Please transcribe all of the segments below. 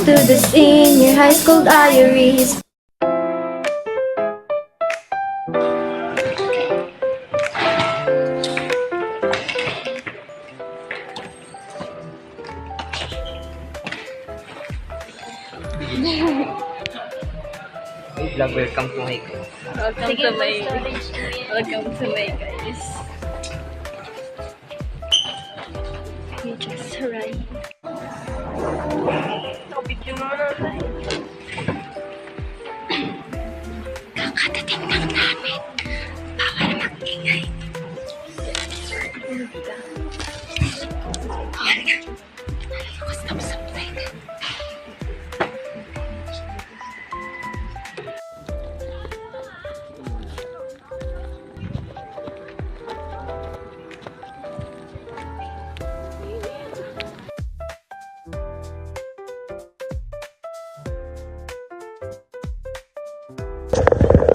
to the senior high school diaries. Vlog, welcome to my Welcome to my guys. We just arrived. Topic yung mga natin. Kakadating lang namin. Bawal mag-ingay.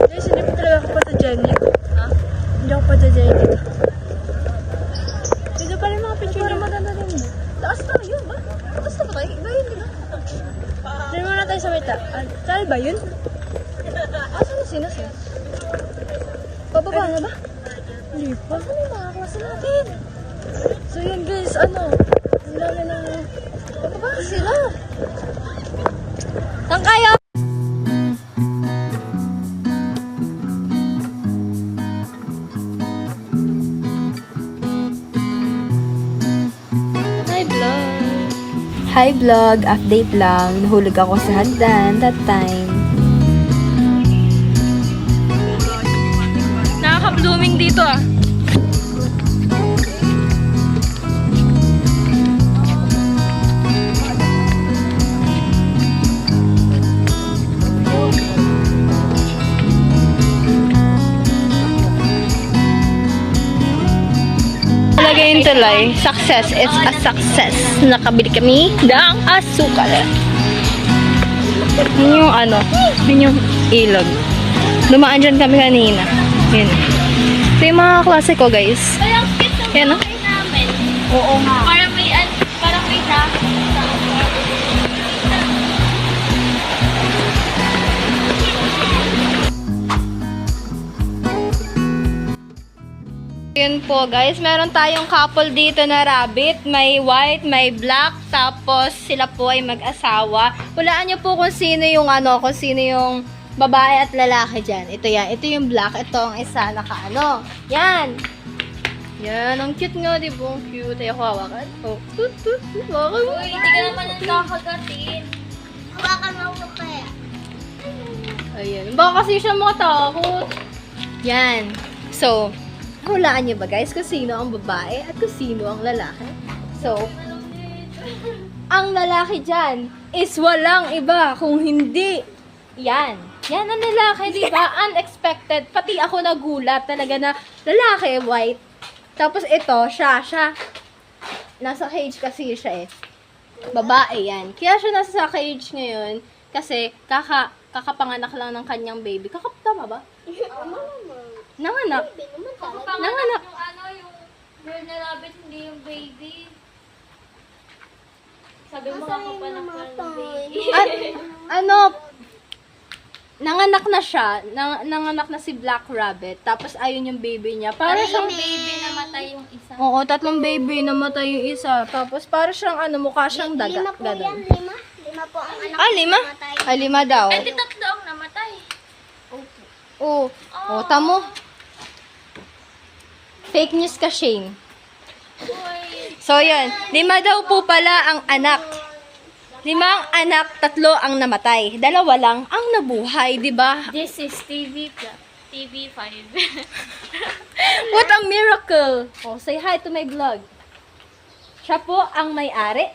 Guys, hindi pa talaga ako patadyanin. Ha? Hindi ako patadyanin. Dito pa rin mga picture na maganda rin. Taas tayo ba? Taas na ba tayo? Iba yun, di ba? Tignan muna tayo sa may taal ba yun? Saan na sinas eh? Bababa na ba? Hindi pa. Ano yung mga klase natin? So yun guys, ano? Ang dami na... Bababa na sila. Saan kayo? Hi vlog, update lang. Nahulog ako sa hagdan that time. Nakaka-blooming dito ah. Lagay yung tulay. Success. It's a success. Nakabili kami ng asukal. Yun yung ano. Yun yung ilog. Dumaan dyan kami kanina. Yun. Ito yung mga klase ko guys. Yan o. Oo nga. Parang may Yun po guys, meron tayong couple dito na rabbit. May white, may black, tapos sila po ay mag-asawa. Hulaan nyo po kung sino yung kung sino yung babae at lalaki dyan. Ito yan, ito yung black, ito ang isa naka Yan! Yan, ang cute nga, di ba? Ang cute. Ay, ako hawakan. Oh, tut. Hawakan mo. Uy, hindi ka naman nakakagatin. Hawakan mo ko kaya. Ayan. Baka kasi siya makatakot. Yan. So, hulaan niyo ba guys kung sino ang babae at kung sino ang lalaki? So, ang lalaki dyan is walang iba kung hindi yan. Yan ang lalaki, di ba? Unexpected. Pati ako nagulat talaga na lalaki, white. Tapos ito, siya. Nasa cage kasi siya eh. Babae yan. Kaya siya nasa cage ngayon kasi kakapanganak lang ng kanyang baby. Tama ba? Nanganak. Nanganak. Yung yung girl na rabbit, hindi yung baby. Sabi mo kakapanak lang ng baby. Nanganak na siya. Nanganak na si Black Rabbit. Tapos ayun yung baby niya. Para siyang baby namatay yung isa. Oo, 3 baby namatay yung isa. Tapos para siyang mukha siyang daga. Lima po yan, Ganun. lima. Lima po ang anak. 5? namatay. 5 daw. Eh, di 3 ang namatay. Oo. Oh, tamo. Fake news ka, Shane. Uy. So, yun. 5 daw po pala ang anak. 5 ang anak, 3 ang namatay. 2 lang ang nabuhay, di ba? This is TV5. What a miracle! Oh, say hi to my vlog. Siya po ang may-ari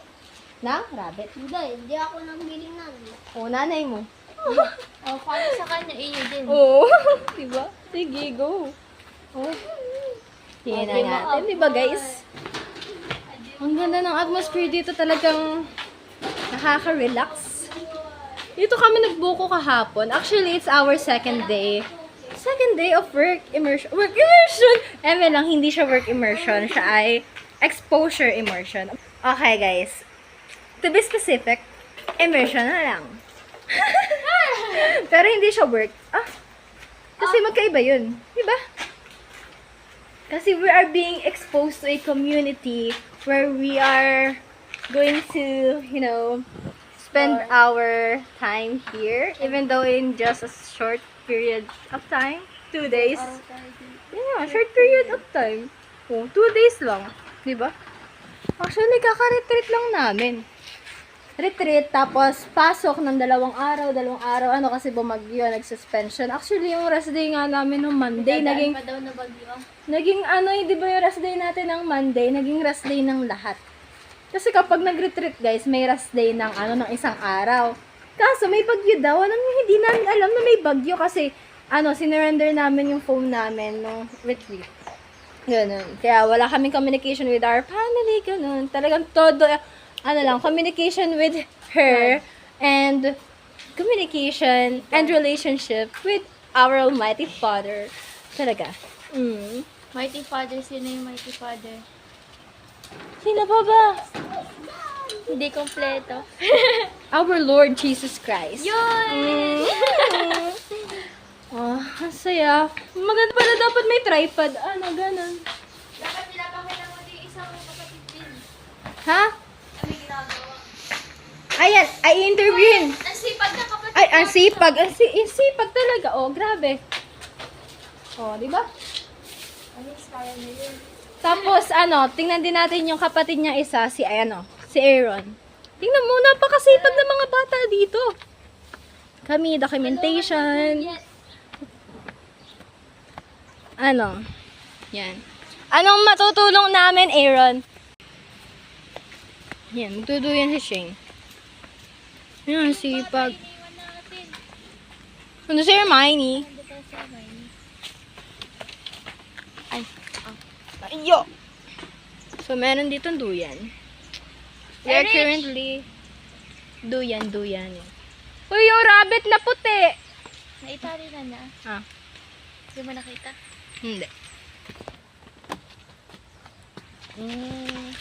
ng rabbit. Hindi ako nang bilingan. Oh, nanay mo. Oh, para sa kanya, iyo din. Oo. Diba? Sige, go. Oh. Tingnan na natin. Diba, guys? Ang ganda ng atmosphere dito, talagang nakaka-relax. Dito kami nagbuko kahapon. Actually, it's our second day. Second day of work immersion. Work immersion! Lang, hindi siya work immersion. Siya ay exposure immersion. Okay, guys. To be specific, immersion na lang. Pero hindi siya work. Kasi magkaiba yun. Diba? Kasi we are being exposed to a community where we are going to, spend our time here, even though in just a short period of time, 2 days. Yeah, short period of time. 2 days lang. Diba? Actually, kaka-retreat lang namin. Retreat, tapos pasok ng 2 araw, kasi bumagyo, nag-suspension. Actually, yung rest day nga namin ng Monday, naging di ba yung rest day natin ng Monday, naging rest day ng lahat. Kasi kapag nag-retreat, guys, may rest day ng isang araw. Kaso, may bagyo daw. Hindi namin alam na may bagyo kasi, sinurrender namin yung phone namin nung retreat. Ganun. Kaya wala kaming communication with our family, ganun. Talagang todo, communication with her and communication and relationship with our Almighty Father. Talaga. Mighty Father, sino yung Mighty Father? Sino pa ba? Hindi kompleto. Our Lord Jesus Christ. Yun! Oh, ang saya. Maganda pala dapat may tripod. Ganun. Dapat pinapakita mo din isang kapatid din. Ha? Ano yung ginagawa? Ayan, ay interviewin. Ang sipag na kapatid. Ay, ang sipag. Ang sipag talaga. Oh, grabe. Oh, di ba? Kaya na yun. Tapos, tingnan din natin yung kapatid niya isa, si Aaron. Tingnan mo, napakasipag ng mga bata dito. Kami, documentation. Yan. Anong matutulong namin, Aaron? Yan, magtuduyan si Shane. Yan, sipag. Ano si Hermione? Ayo! So, meron dito duyan. We are currently duyan. Uy, yung rabbit na puti! Naitali na. Hindi mo nakita? Hindi.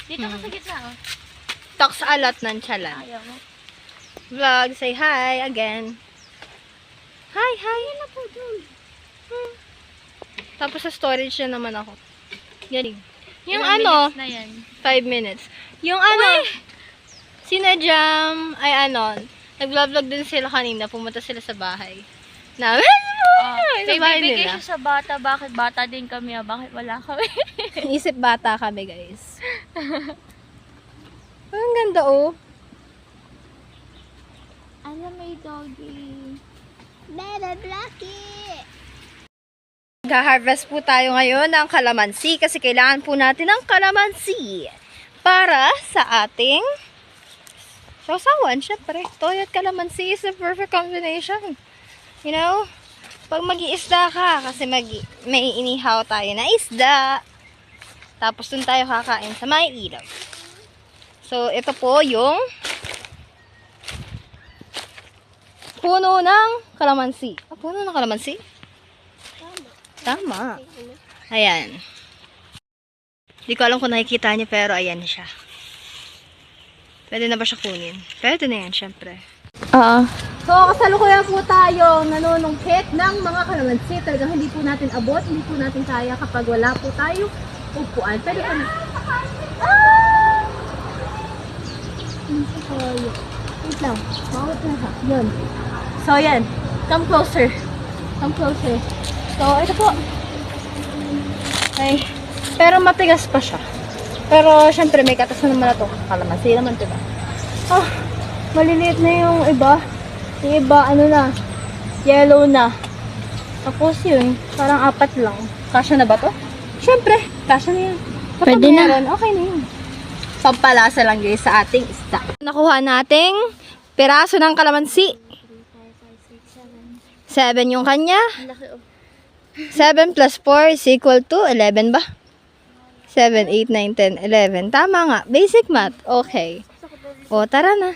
Dito ka sa gitna, oh. Talks a lot nonchalant. Ayaw mo. Vlog, say hi again. Hi! Yan na po dun. Tapos sa storage na naman ako. Galing. Yung Ilang minutes na yan? 5 minutes. Yung sina Jam, ay nag-vlog din sila kanina, pumunta sila sa bahay. Sa bahay Bibigay nila. siya sa bata. Bakit bata din kami, Bakit wala kami? Isip bata kami, guys. Ang ganda, oh. Alam, may doggy. Bebe Blackie! Mag-harvest po tayo ngayon ng kalamansi kasi kailangan po natin ng kalamansi para sa ating sausawan. Syempre, toyo at kalamansi is a perfect combination. Pag mag-iisda ka, kasi may inihaw tayo na isda. Tapos dun tayo kakain sa may ilaw. So, ito po yung puno ng kalamansi. Puno ng kalamansi? Tama. Ayan. Hindi ko alam kung nakikita niyo, pero ayan na siya. Pwede na ba siya kunin? Pwede na yan, syempre. So, kasalukuyan po tayo nanunungkit ng mga kalamansi. Talagang hindi po natin abot, hindi po natin kaya kapag wala po tayo upuan. Pwede pa na. Wait lang. Mawat na ha. Yun. So, yan. Come closer. So, ito po. Okay. Pero matigas pa siya. Pero, syempre, may katas na naman na ito. Kalamansi naman, diba? Maliliit na yung iba. Yung iba, yellow na. Tapos yun, parang 4 lang. Kasya na ba to? Syempre, kasya na yan. Kapag Pwede na. meron, okay na yun. Pampalasa lang guys sa ating isda. Nakuha nating piraso ng kalamansi. 7 yung kanya. 7 plus 4 is equal to 11 ba? 7, 8, 9, 10, 11. Tama nga. Basic math. Okay. O, tara na.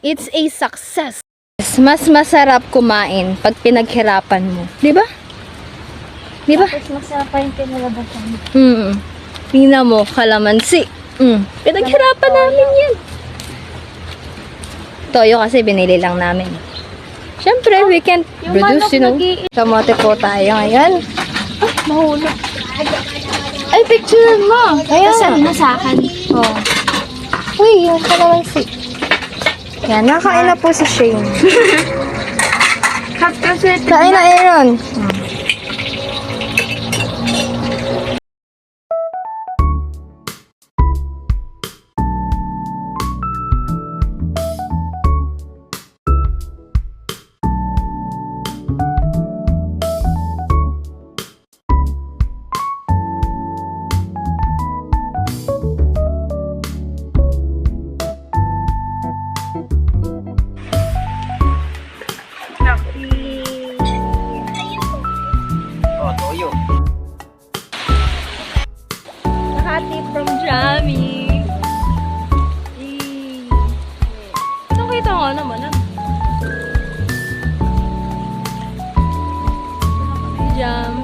It's a success. Mas masarap kumain pag pinaghirapan mo. Di ba? Di ba? Tapos masarap pa yung pinalabasan. Tingnan mo, kalamansi. Pinaghirapan namin yan. Toyo kasi binili lang namin. Siyempre, we can't produce, you know. Kamote po tayo ngayon. Mahulog. Ay, picture mo. Ayan. Send mo sa akin. Oh. Uy, yung kalamansi. Yan, nakain na po si Shane. Kain na, Aaron. Oh, toyo. Nakati from Jamie. Nakita ko naman. Jam.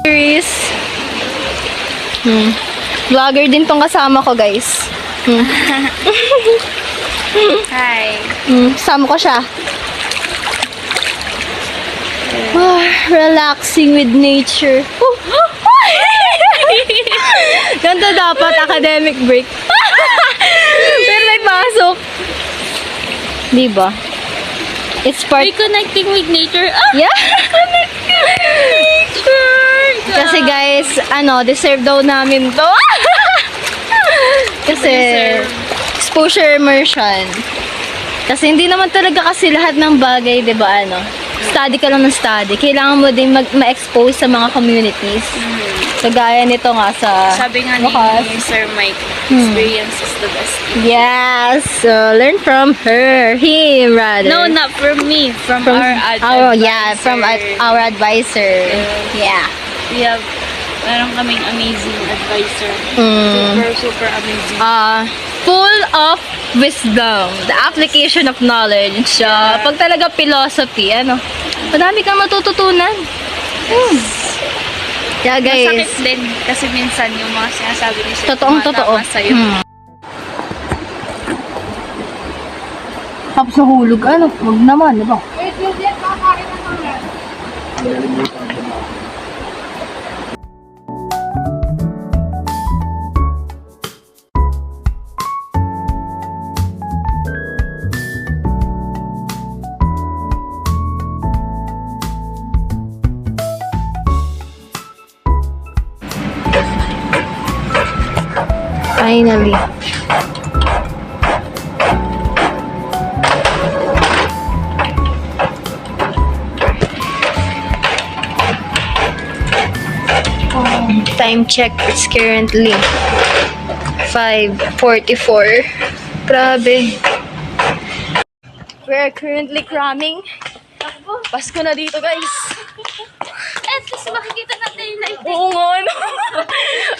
Series. Vlogger din tong kasama ko, guys. Hi. Kasama ko siya. Relaxing with nature. Ganito dapat academic break. Pero may pasok. Diba? It's part... Reconnecting with nature. Yeah? Kasi guys, deserve daw namin to. Kasi exposure immersion. Kasi hindi naman talaga kasi lahat ng bagay, 'di ba, study ka lang ng study. Kailangan mo din ma-expose sa mga communities. So gaya nito nga sa Sabi nga wakas. ni Sir Mike, experience is the best. Yes, so learn from her, him rather. No, not from me. From our advisor. Yeah, from our advisor. Yeah. We have, meron kaming amazing advisor. Super amazing. Full of wisdom, the application of knowledge. Pag talaga philosophy, madami kang matututunan. Yeah, guys. Masakit din kasi minsan yung mga sinasabi ni Sir Totoong-totoo. sa'yo. Tapos nahulog, wag naman, di ba? Finally. Time check, it's currently 5:44. Grabe. We're currently cramming. Pasko na dito, guys. At least makikita natin yung light. Oo nga,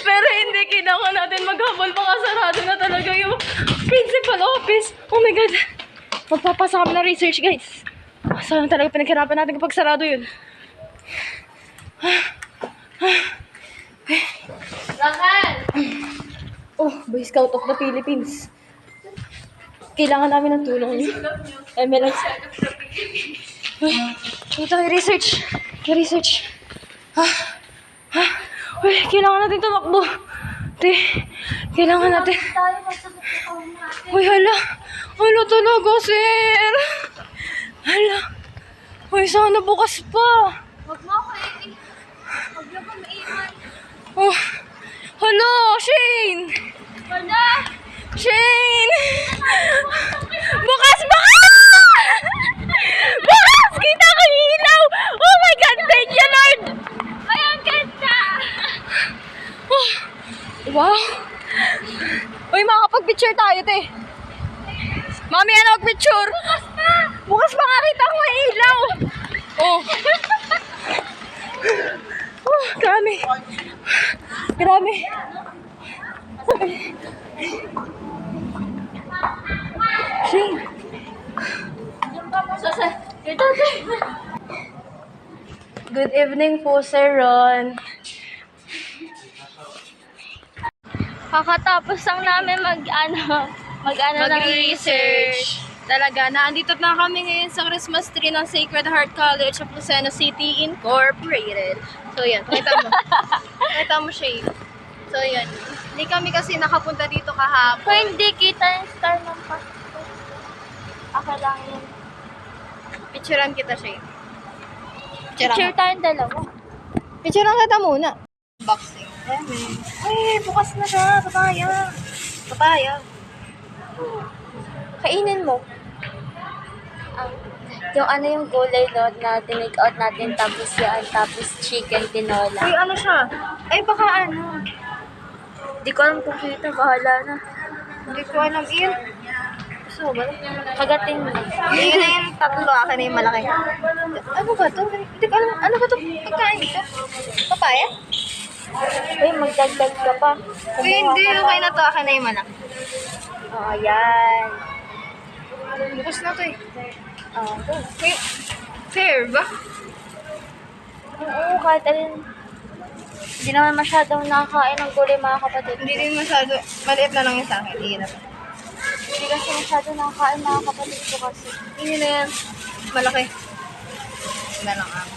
Pero hindi, kailangan natin maghabol. Baka sarado na talaga yung principal office. Oh my God. Magpapasa kami ng research, guys. Saan talaga pinaghirapan natin kapag sarado yun. Bakal! Oh, Boy Scout of the Philippines. Kailangan namin ng tulong niyo. MLS. Ito, research. Research. Uy, kailangan natin tumakbo. Kailangan natin. Uy, hala. Hala talaga, sir. Hala. Uy, sana bukas pa. Huwag mo ako Huwag mo ako maiwan. Oh. Hala, Shane. Wala! Shane! Bukas! Bukas! Kita ko yung ilaw! Oh my God! Thank you, Lord! Ay, ang ganda! Oh. Wow! Uy, makakapag-picture tayo, te. Mami, mag-picture? Bukas pa! Bukas pa nga kita ko yung ilaw! Oh. Oh, grabe. Grabe. Shane. Good evening po, Sir Ron. Kakatapos lang namin ng research. Talaga, naandito na kami ngayon sa Christmas tree ng Sacred Heart College of Lucena City Incorporated. So, yan. Pakita mo. Pakita mo siya. So, yan. Hindi kami kasi nakapunta dito kahapon. Kung hindi kita yung star ng Pasko. Ako lang yun. Picturean kita siya. Picture tayong dalawa. Picturean kita muna. Boxing. Ay, bukas na siya. Papaya. Papaya. Kainin mo. Yung ano yung gulay no, na tinake out natin, tapos yan, tapos chicken tinola. Ay, ano siya? Ay, baka ano. Di ko alam kung kita, bahala na. Hindi ko alam. Iyan. Gusto mo ba? Kagatin mo. Iyan na yung tatlo. Akin na yung malaki. Ano ba to? Hindi ko alam. Ano ba to? Pagkain ito? Papaya? Uy, magdagdag ka pa. Uy, hindi. Okay na to. Akin na yung malaki. Oh, yan. Bukas na to eh. Oh, okay. Uy, fair ba? Oo, kahit alin. Hindi naman masyadong nakakain ng gulay mga kapatid. Hindi din masyado. Maliit na lang yung sa akin. Iyan na to. Hindi kasi masyadong nakakain mga kapatid ko kasi. Iyan na yan. Malaki. Na lang ako.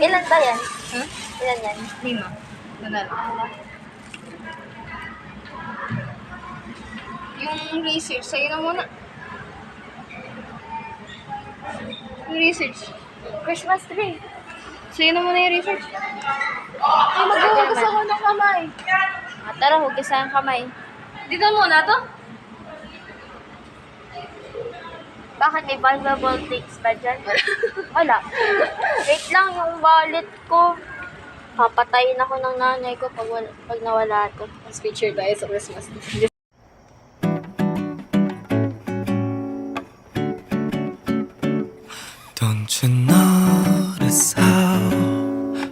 Ilan ba yan? Huh? Ilan yan? 5. Na lang. Yung research, sa'yo na muna. Yung research. Christmas tree. Sa'yo na muna yung research. Ay, maghuhugas ako ng kamay. Tara, hugas ang kamay. Dito muna to? Bakit may valuable things ba dyan? Wala. Wait lang, yung wallet ko. Papatayin ako ng nanay ko pag nawala to. Mas picture tayo sa Christmas. Don't you notice how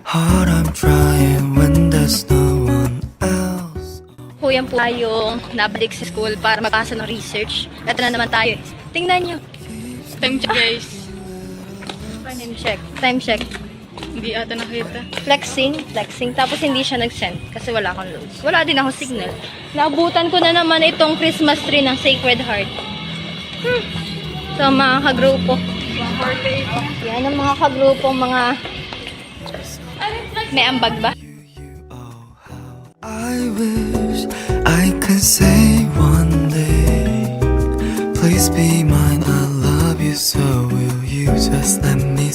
hard I'm trying when there's no one else? Kuyan po tayong nabalik sa school para magpasa ng research. Ito na naman tayo. Tingnan nyo. Time check, guys. Time check. Time check. Hindi ata nakita. Flexing. Tapos hindi siya nag-send kasi wala akong loads. Wala din ako signal. Naabutan ko na naman itong Christmas tree ng Sacred Heart. So, mga kagrupo. Yan ang mga kagrupong mga may ambag ba? Oh, how I wish I could say one day, please be mine, I love you so, will you just let me